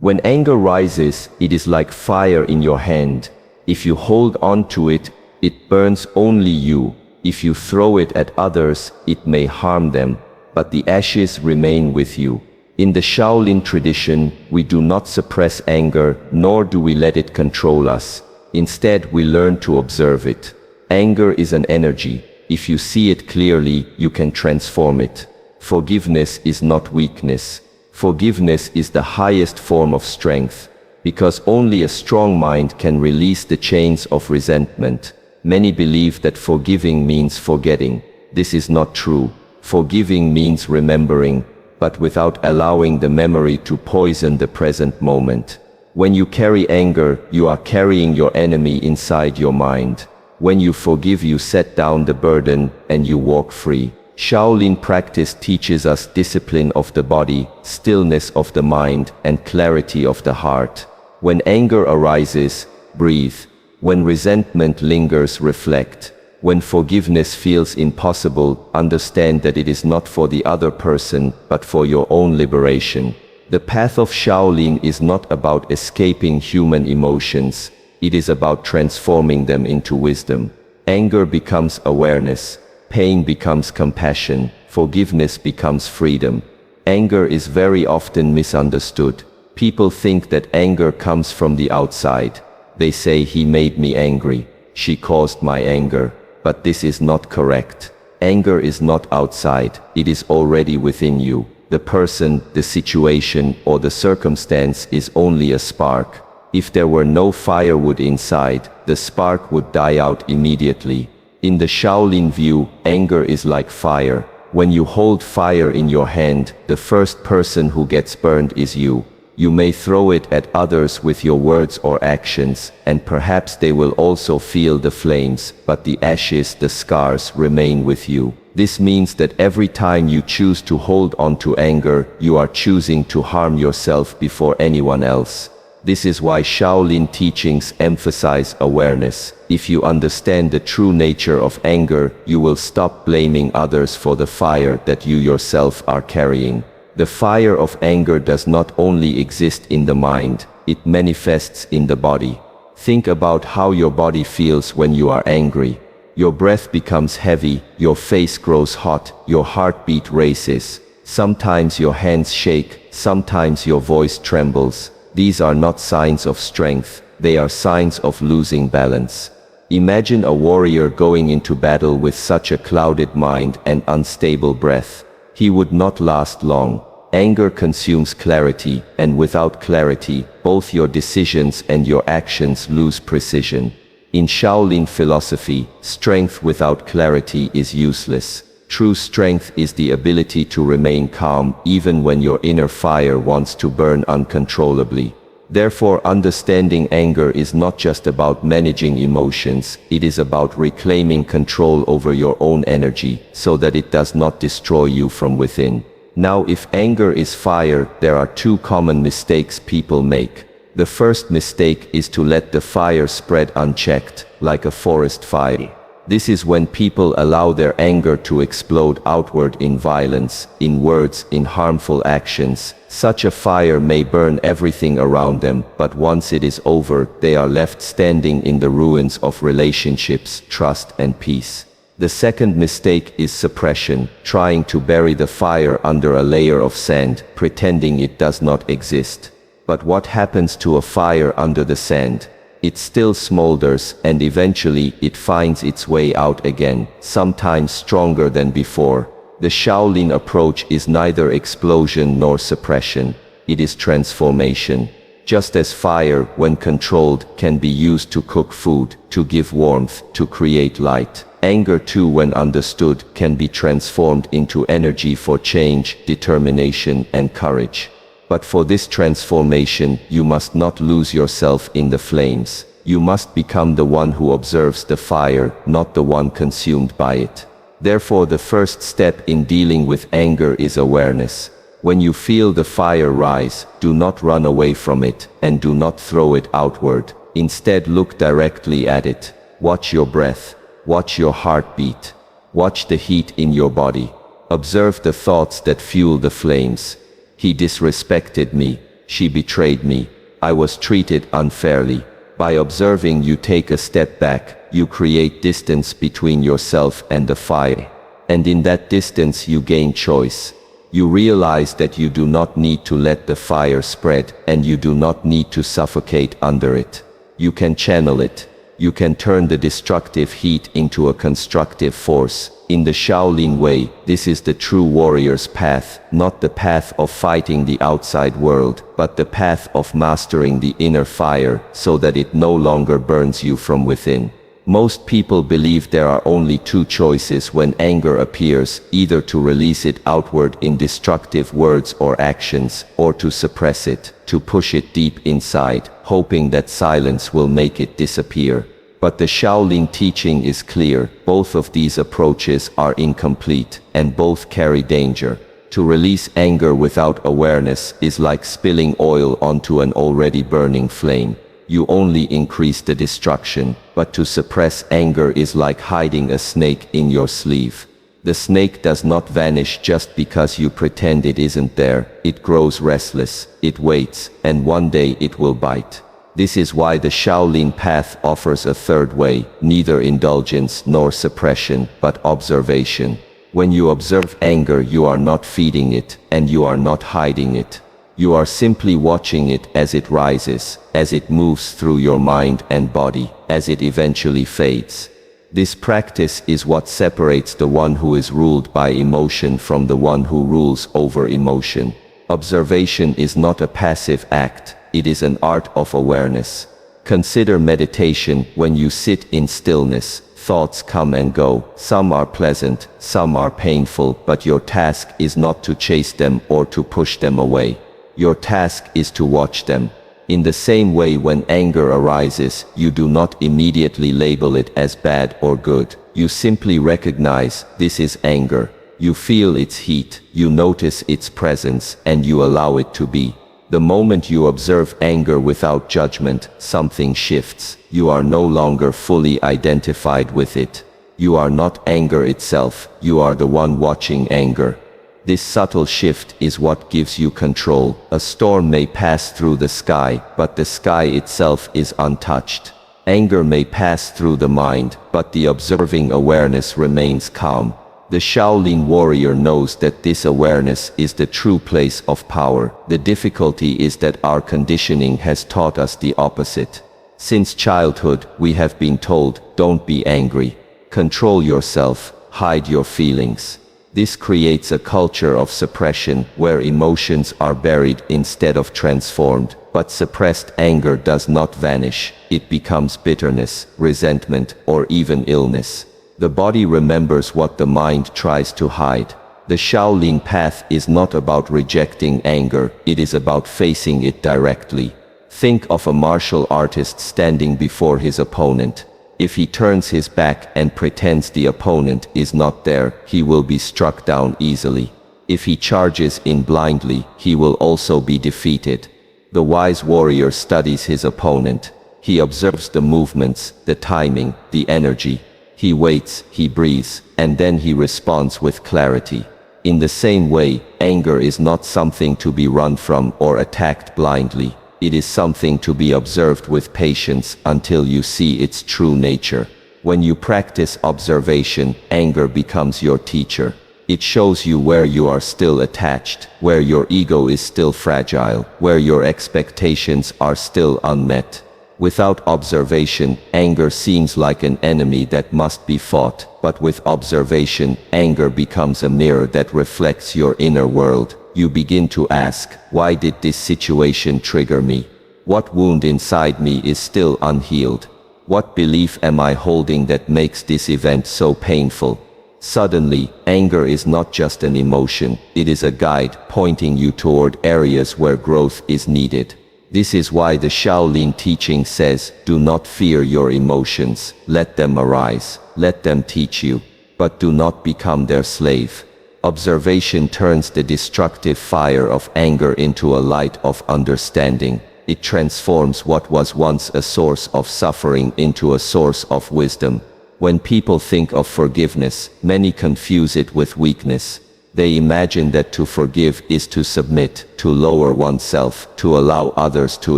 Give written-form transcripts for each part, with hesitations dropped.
When anger rises, it is like fire in your hand. If you hold on to it, it burns only you. If you throw it at others, it may harm them, but the ashes remain with you. In the Shaolin tradition, we do not suppress anger, nor do we let it control us. Instead, we learn to observe it. Anger is an energy. If you see it clearly, you can transform it. Forgiveness is not weakness. Forgiveness is the highest form of strength, because only a strong mind can release the chains of resentment. Many believe that forgiving means forgetting. This is not true. Forgiving means remembering, but without allowing the memory to poison the present moment. When you carry anger, you are carrying your enemy inside your mind. When you forgive, you set down the burden, and you walk free. Shaolin practice teaches us discipline of the body, stillness of the mind, and clarity of the heart. When anger arises, breathe. When resentment lingers, reflect. When forgiveness feels impossible, understand that it is not for the other person, but for your own liberation. The path of Shaolin is not about escaping human emotions. It is about transforming them into wisdom. Anger becomes awareness. Pain becomes compassion. Forgiveness becomes freedom. Anger is very often misunderstood. People think that anger comes from the outside. They say, "He made me angry. She caused my anger." But this is not correct. Anger is not outside. It is already within you. The person, the situation, or the circumstance is only a spark. If there were no firewood inside, the spark would die out immediately. In the Shaolin view, anger is like fire. When you hold fire in your hand, the first person who gets burned is you. You may throw it at others with your words or actions, and perhaps they will also feel the flames, but the ashes, the scars, remain with you. This means that every time you choose to hold on to anger, you are choosing to harm yourself before anyone else. This is why Shaolin teachings emphasize awareness. If you understand the true nature of anger, you will stop blaming others for the fire that you yourself are carrying. The fire of anger does not only exist in the mind, it manifests in the body. Think about how your body feels when you are angry. Your breath becomes heavy, your face grows hot, your heartbeat races. Sometimes your hands shake, sometimes your voice trembles. These are not signs of strength, they are signs of losing balance. Imagine a warrior going into battle with such a clouded mind and unstable breath. He would not last long. Anger consumes clarity, and without clarity, both your decisions and your actions lose precision. In Shaolin philosophy, strength without clarity is useless. True strength is the ability to remain calm even when your inner fire wants to burn uncontrollably. Therefore, understanding anger is not just about managing emotions, it is about reclaiming control over your own energy, so that it does not destroy you from within. Now, if anger is fire, there are two common mistakes people make. The first mistake is to let the fire spread unchecked, like a forest fire. This is when people allow their anger to explode outward in violence, in words, in harmful actions. Such a fire may burn everything around them, but once it is over, they are left standing in the ruins of relationships, trust, and peace. The second mistake is suppression, trying to bury the fire under a layer of sand, pretending it does not exist. But what happens to a fire under the sand? It still smolders, and eventually it finds its way out again, sometimes stronger than before. The Shaolin approach is neither explosion nor suppression. It is transformation. Just as fire, when controlled, can be used to cook food, to give warmth, to create light, anger too, when understood, can be transformed into energy for change, determination, and courage. But for this transformation, you must not lose yourself in the flames. You must become the one who observes the fire, not the one consumed by it. Therefore, the first step in dealing with anger is awareness. When you feel the fire rise, do not run away from it, and do not throw it outward. Instead, look directly at it. Watch your breath. Watch your heartbeat. Watch the heat in your body. Observe the thoughts that fuel the flames. He disrespected me. She betrayed me. I was treated unfairly. By observing, you take a step back, you create distance between yourself and the fire. And in that distance you gain choice. You realize that you do not need to let the fire spread, and you do not need to suffocate under it. You can channel it. You can turn the destructive heat into a constructive force. In the Shaolin way, this is the true warrior's path, not the path of fighting the outside world, but the path of mastering the inner fire, so that it no longer burns you from within. Most people believe there are only two choices when anger appears, either to release it outward in destructive words or actions, or to suppress it, to push it deep inside, hoping that silence will make it disappear. But the Shaolin teaching is clear: both of these approaches are incomplete, and both carry danger. To release anger without awareness is like spilling oil onto an already burning flame. You only increase the destruction. But to suppress anger is like hiding a snake in your sleeve. The snake does not vanish just because you pretend it isn't there. It grows restless, it waits, and one day it will bite. This is why the Shaolin path offers a third way, neither indulgence nor suppression, but observation. When you observe anger, you are not feeding it, and you are not hiding it. You are simply watching it as it rises, as it moves through your mind and body, as it eventually fades. This practice is what separates the one who is ruled by emotion from the one who rules over emotion. Observation is not a passive act. It is an art of awareness. Consider meditation. When you sit in stillness, thoughts come and go. Some are pleasant, some are painful, but your task is not to chase them or to push them away. Your task is to watch them. In the same way, when anger arises, you do not immediately label it as bad or good. You simply recognize, this is anger. You feel its heat, you notice its presence, and you allow it to be. The moment you observe anger without judgment, something shifts. You are no longer fully identified with it. You are not anger itself, you are the one watching anger. This subtle shift is what gives you control. A storm may pass through the sky, but the sky itself is untouched. Anger may pass through the mind, but the observing awareness remains calm. The Shaolin warrior knows that this awareness is the true place of power. The difficulty is that our conditioning has taught us the opposite. Since childhood, we have been told, don't be angry. Control yourself, hide your feelings. This creates a culture of suppression, where emotions are buried instead of transformed. But suppressed anger does not vanish. It becomes bitterness, resentment, or even illness. The body remembers what the mind tries to hide. The Shaolin path is not about rejecting anger, it is about facing it directly. Think of a martial artist standing before his opponent. If he turns his back and pretends the opponent is not there, he will be struck down easily. If he charges in blindly, he will also be defeated. The wise warrior studies his opponent. He observes the movements, the timing, the energy. He waits, he breathes, and then he responds with clarity. In the same way, anger is not something to be run from or attacked blindly. It is something to be observed with patience until you see its true nature. When you practice observation, anger becomes your teacher. It shows you where you are still attached, where your ego is still fragile, where your expectations are still unmet. Without observation, anger seems like an enemy that must be fought, but with observation, anger becomes a mirror that reflects your inner world. You begin to ask, why did this situation trigger me? What wound inside me is still unhealed? What belief am I holding that makes this event so painful? Suddenly, anger is not just an emotion, it is a guide pointing you toward areas where growth is needed. This is why the Shaolin teaching says, do not fear your emotions, let them arise, let them teach you, but do not become their slave. Observation turns the destructive fire of anger into a light of understanding. It transforms what was once a source of suffering into a source of wisdom. When people think of forgiveness, many confuse it with weakness. They imagine that to forgive is to submit, to lower oneself, to allow others to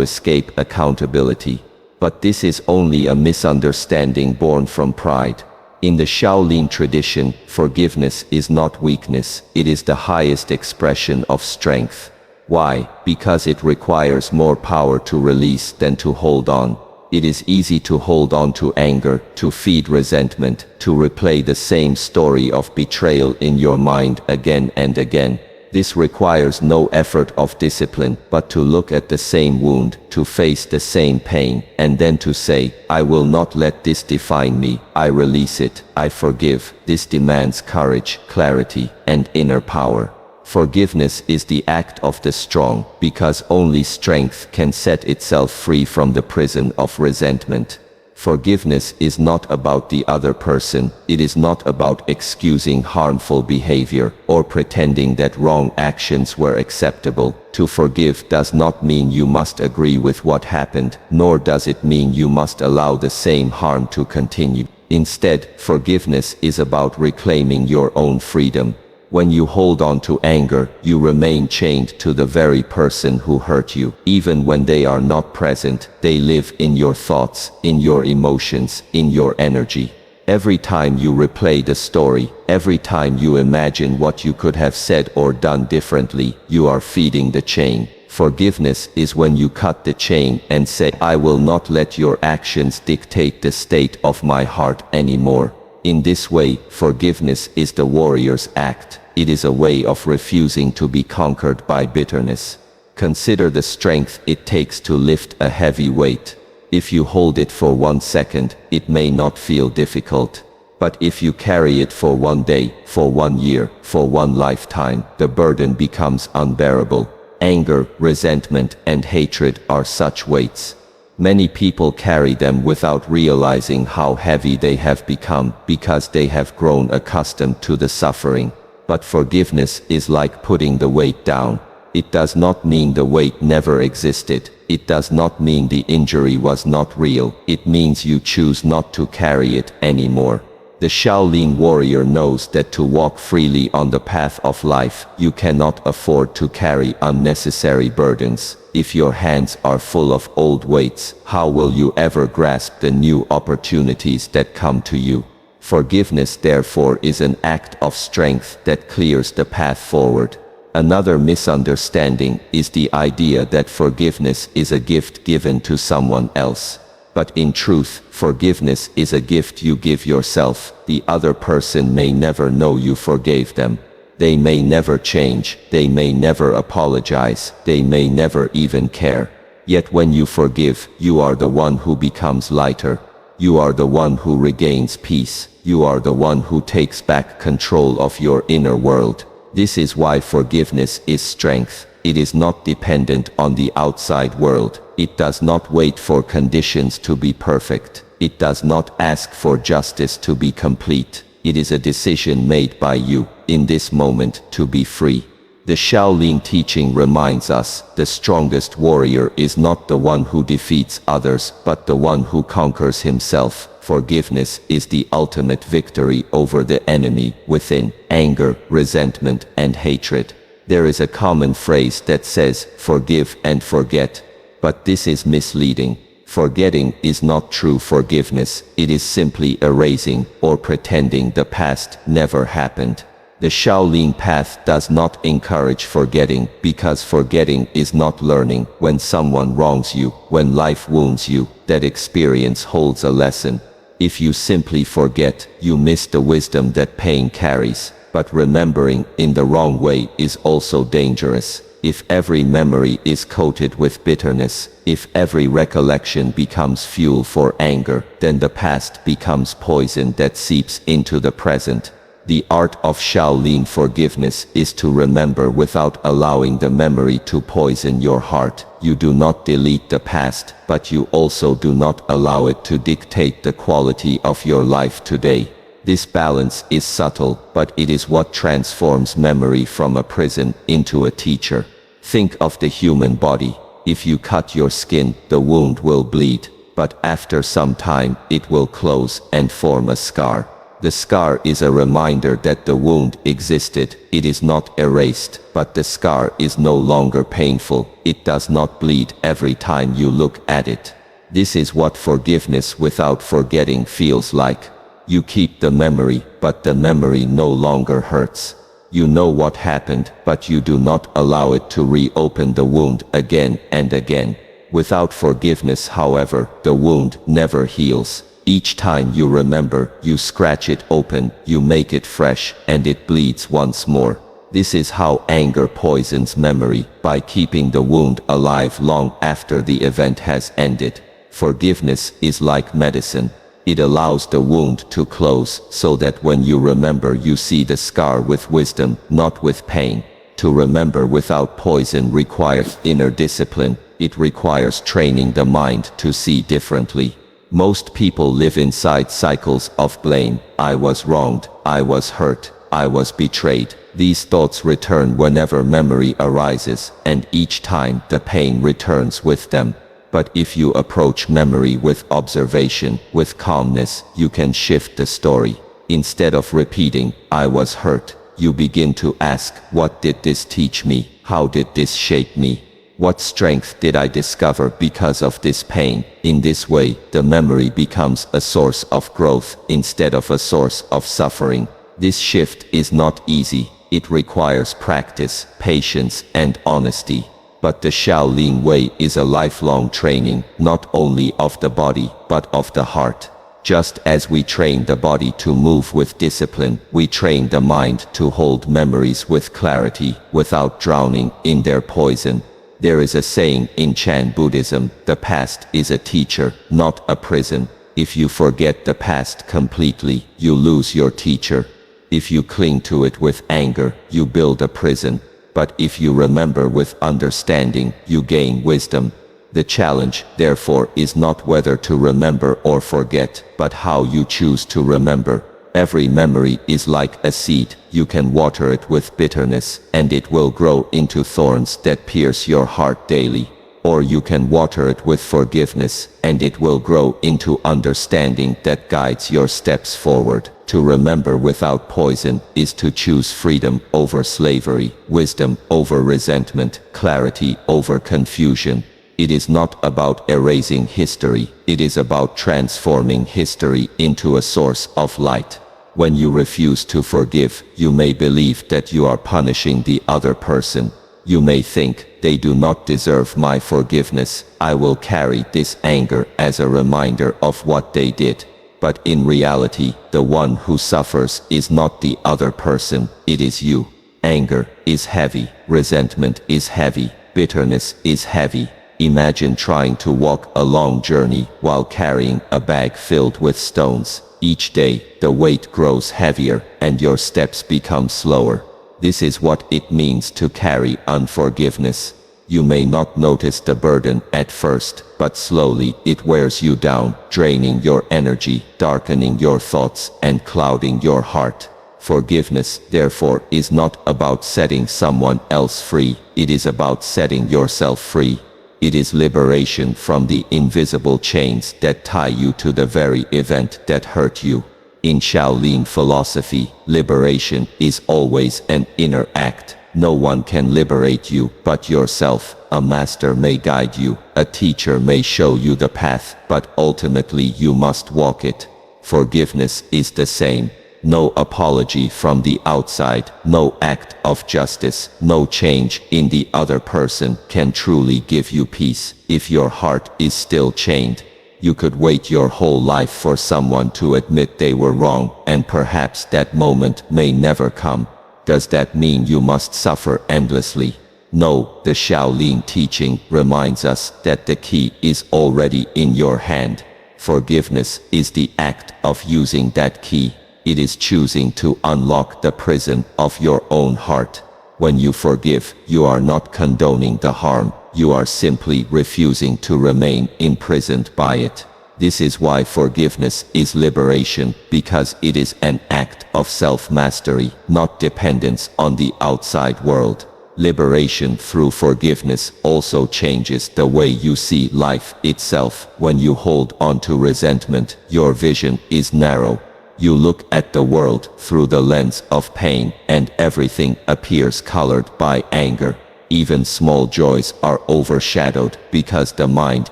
escape accountability. But this is only a misunderstanding born from pride. In the Shaolin tradition, forgiveness is not weakness, it is the highest expression of strength. Why? Because it requires more power to release than to hold on. It is easy to hold on to anger, to feed resentment, to replay the same story of betrayal in your mind again and again. This requires no effort of discipline, but to look at the same wound, to face the same pain, and then to say, I will not let this define me, I release it, I forgive. This demands courage, clarity, and inner power. Forgiveness is the act of the strong, because only strength can set itself free from the prison of resentment. Forgiveness is not about the other person, it is not about excusing harmful behavior, or pretending that wrong actions were acceptable. To forgive does not mean you must agree with what happened, nor does it mean you must allow the same harm to continue. Instead, forgiveness is about reclaiming your own freedom. When you hold on to anger, you remain chained to the very person who hurt you. Even when they are not present, they live in your thoughts, in your emotions, in your energy. Every time you replay the story, every time you imagine what you could have said or done differently, you are feeding the chain. Forgiveness is when you cut the chain and say, I will not let your actions dictate the state of my heart anymore. In this way, forgiveness is the warrior's act. It is a way of refusing to be conquered by bitterness. Consider the strength it takes to lift a heavy weight. If you hold it for 1 second, it may not feel difficult. But if you carry it for 1 day, for 1 year, for 1 lifetime, the burden becomes unbearable. Anger, resentment, and hatred are such weights. Many people carry them without realizing how heavy they have become, because they have grown accustomed to the suffering. But forgiveness is like putting the weight down. It does not mean the weight never existed. It does not mean the injury was not real. It means you choose not to carry it anymore. The Shaolin warrior knows that to walk freely on the path of life, you cannot afford to carry unnecessary burdens. If your hands are full of old weights, how will you ever grasp the new opportunities that come to you? Forgiveness, therefore, is an act of strength that clears the path forward. Another misunderstanding is the idea that forgiveness is a gift given to someone else. But in truth, forgiveness is a gift you give yourself. The other person may never know you forgave them. They may never change, they may never apologize, they may never even care. Yet when you forgive, you are the one who becomes lighter. You are the one who regains peace. You are the one who takes back control of your inner world. This is why forgiveness is strength. It is not dependent on the outside world. It does not wait for conditions to be perfect. It does not ask for justice to be complete. It is a decision made by you, in this moment, to be free. The Shaolin teaching reminds us, the strongest warrior is not the one who defeats others, but the one who conquers himself. Forgiveness is the ultimate victory over the enemy within, anger, resentment, and hatred. There is a common phrase that says, forgive and forget. But this is misleading. Forgetting is not true forgiveness, it is simply erasing or pretending the past never happened. The Shaolin path does not encourage forgetting, because forgetting is not learning. When someone wrongs you, when life wounds you, that experience holds a lesson. If you simply forget, you miss the wisdom that pain carries. But remembering in the wrong way is also dangerous. If every memory is coated with bitterness, if every recollection becomes fuel for anger, then the past becomes poison that seeps into the present. The art of Shaolin forgiveness is to remember without allowing the memory to poison your heart. You do not delete the past, but you also do not allow it to dictate the quality of your life today. This balance is subtle, but it is what transforms memory from a prison into a teacher. Think of the human body. If you cut your skin, the wound will bleed, but after some time, it will close and form a scar. The scar is a reminder that the wound existed. It is not erased, but the scar is no longer painful. It does not bleed every time you look at it. This is what forgiveness without forgetting feels like. You keep the memory, but the memory no longer hurts. You know what happened, but you do not allow it to reopen the wound again and again. Without forgiveness, however, the wound never heals. Each time you remember, you scratch it open, you make it fresh, and it bleeds once more. This is how anger poisons memory, by keeping the wound alive long after the event has ended. Forgiveness is like medicine. It allows the wound to close, so that when you remember you see the scar with wisdom, not with pain. To remember without poison requires inner discipline. It requires training the mind to see differently. Most people live inside cycles of blame. I was wronged, I was hurt, I was betrayed. These thoughts return whenever memory arises, and each time the pain returns with them. But if you approach memory with observation, with calmness, you can shift the story. Instead of repeating, I was hurt, you begin to ask, what did this teach me? How did this shape me? What strength did I discover because of this pain? In this way, the memory becomes a source of growth instead of a source of suffering. This shift is not easy. It requires practice, patience, and honesty. But the Shaolin way is a lifelong training, not only of the body, but of the heart. Just as we train the body to move with discipline, we train the mind to hold memories with clarity, without drowning in their poison. There is a saying in Chan Buddhism, the past is a teacher, not a prison. If you forget the past completely, you lose your teacher. If you cling to it with anger, you build a prison. But if you remember with understanding, you gain wisdom. The challenge, therefore, is not whether to remember or forget, but how you choose to remember. Every memory is like a seed. You can water it with bitterness, and it will grow into thorns that pierce your heart daily. Or you can water it with forgiveness, and it will grow into understanding that guides your steps forward. To remember without poison is to choose freedom over slavery, wisdom over resentment, clarity over confusion. It is not about erasing history, it is about transforming history into a source of light. When you refuse to forgive, you may believe that you are punishing the other person. You may think, they do not deserve my forgiveness. I will carry this anger as a reminder of what they did. But in reality, the one who suffers is not the other person, it is you. Anger is heavy, resentment is heavy, bitterness is heavy. Imagine trying to walk a long journey while carrying a bag filled with stones. Each day, the weight grows heavier, and your steps become slower. This is what it means to carry unforgiveness. You may not notice the burden at first, but slowly it wears you down, draining your energy, darkening your thoughts, and clouding your heart. Forgiveness, therefore, is not about setting someone else free, it is about setting yourself free. It is liberation from the invisible chains that tie you to the very event that hurt you. In Shaolin philosophy, liberation is always an inner act. No one can liberate you but yourself. A master may guide you, a teacher may show you the path, but ultimately you must walk it. Forgiveness is the same. No apology from the outside, no act of justice, no change in the other person can truly give you peace if your heart is still chained. You could wait your whole life for someone to admit they were wrong, and perhaps that moment may never come. Does that mean you must suffer endlessly? No, the Shaolin teaching reminds us that the key is already in your hand. Forgiveness is the act of using that key. It is choosing to unlock the prison of your own heart. When you forgive, you are not condoning the harm, you are simply refusing to remain imprisoned by it. This is why forgiveness is liberation, because it is an act of self-mastery, not dependence on the outside world. Liberation through forgiveness also changes the way you see life itself. When you hold on to resentment, your vision is narrow. You look at the world through the lens of pain, and everything appears colored by anger. Even small joys are overshadowed because the mind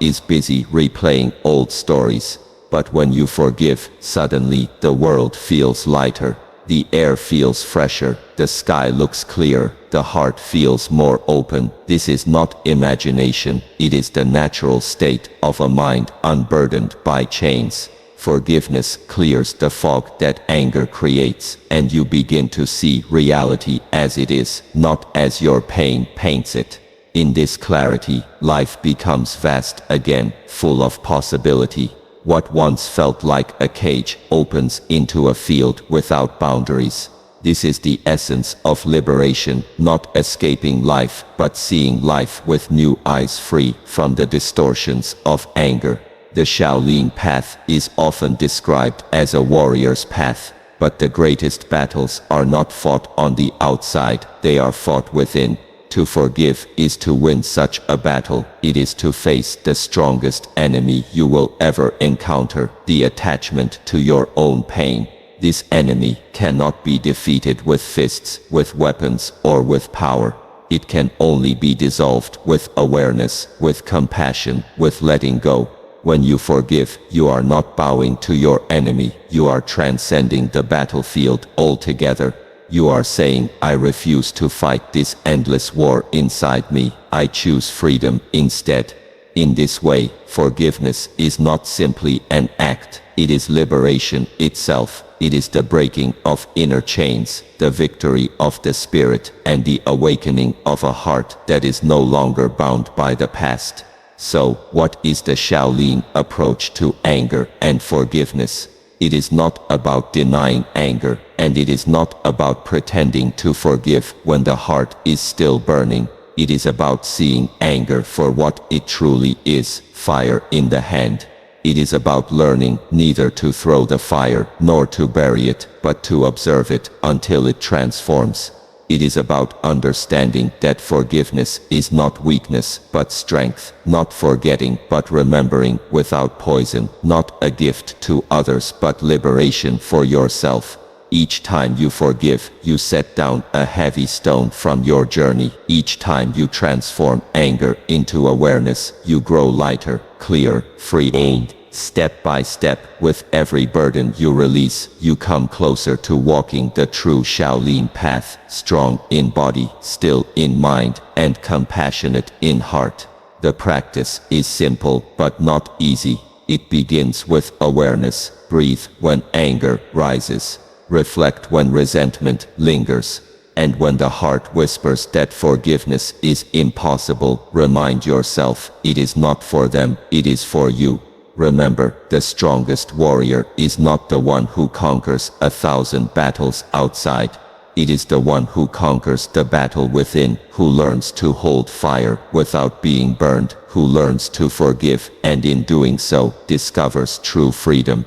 is busy replaying old stories. But when you forgive, suddenly the world feels lighter. The air feels fresher, the sky looks clear, the heart feels more open. This is not imagination, it is the natural state of a mind unburdened by chains. Forgiveness clears the fog that anger creates, and you begin to see reality as it is, not as your pain paints it. In this clarity, life becomes vast again, full of possibility. What once felt like a cage opens into a field without boundaries. This is the essence of liberation, not escaping life, but seeing life with new eyes, free from the distortions of anger. The Shaolin path is often described as a warrior's path, but the greatest battles are not fought on the outside, they are fought within. To forgive is to win such a battle. It is to face the strongest enemy you will ever encounter, the attachment to your own pain. This enemy cannot be defeated with fists, with weapons, or with power. It can only be dissolved with awareness, with compassion, with letting go. When you forgive, you are not bowing to your enemy, you are transcending the battlefield altogether. You are saying, I refuse to fight this endless war inside me, I choose freedom instead. In this way, forgiveness is not simply an act, it is liberation itself. It is the breaking of inner chains, the victory of the spirit, and the awakening of a heart that is no longer bound by the past. So, what is the Shaolin approach to anger and forgiveness? It is not about denying anger, and it is not about pretending to forgive when the heart is still burning. It is about seeing anger for what it truly is, fire in the hand. It is about learning neither to throw the fire nor to bury it, but to observe it until it transforms. It is about understanding that forgiveness is not weakness, but strength, not forgetting, but remembering without poison, not a gift to others, but liberation for yourself. Each time you forgive, you set down a heavy stone from your journey. Each time you transform anger into awareness, you grow lighter, clear, free, and step by step, with every burden you release, you come closer to walking the true Shaolin path, strong in body, still in mind, and compassionate in heart. The practice is simple, but not easy. It begins with awareness. Breathe when anger rises. Reflect when resentment lingers. And when the heart whispers that forgiveness is impossible, remind yourself, it is not for them, it is for you. Remember, the strongest warrior is not the one who conquers 1,000 battles outside. It is the one who conquers the battle within, who learns to hold fire without being burned, who learns to forgive, and in doing so, discovers true freedom.